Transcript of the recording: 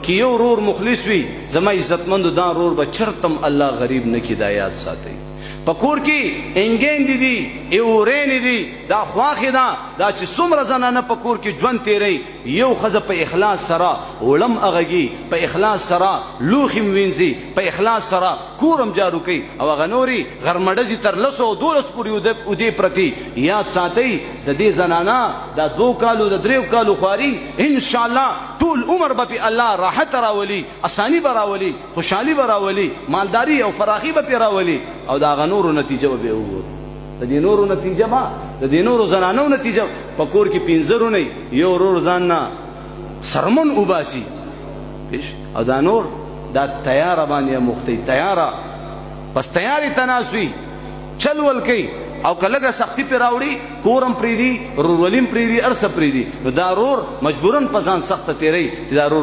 کی یو رور مخلص وي زما عزتمندو دا رور به چرتم الله غریب نه کی دا یاد ساتي پکور کی انګین دي ایورین دي دا خواخې دا چې څومره زنانه پکور کې ژوند تیری یو ښځه په اخلاص سره ولم اغږي په اخلاص سره لوښي وینځي په اخلاص سره کورم جارو کوي او هغه نورې غرمډزې تر 112 پورې اودې پرتې یاد ساتئ د دې زنانه دا 2 کالو د 3 کالو خواري انشاءالله ټول عمر به په الله راحت راولي اساني به راولي خوشحالي به راولي مالداري او فراخي به پې راولي او د هغه نورو نتیجه به وګورو د دې نورو نتیجه به د دې نورو زنانو نتیجه په کور کې 5 زرونه یو ورور ځان نه سرمن وباسي او دا نور دا تیاره باندې مختی تیاره بس تیاری تناسوي چل ول کوي او که لږه سختي پې راوړي کورم پرېږدي رورولي هم پرېږدي هر څه پرېږدي نو دا رور مجبورن په ځان سخته تېروي چې دا رور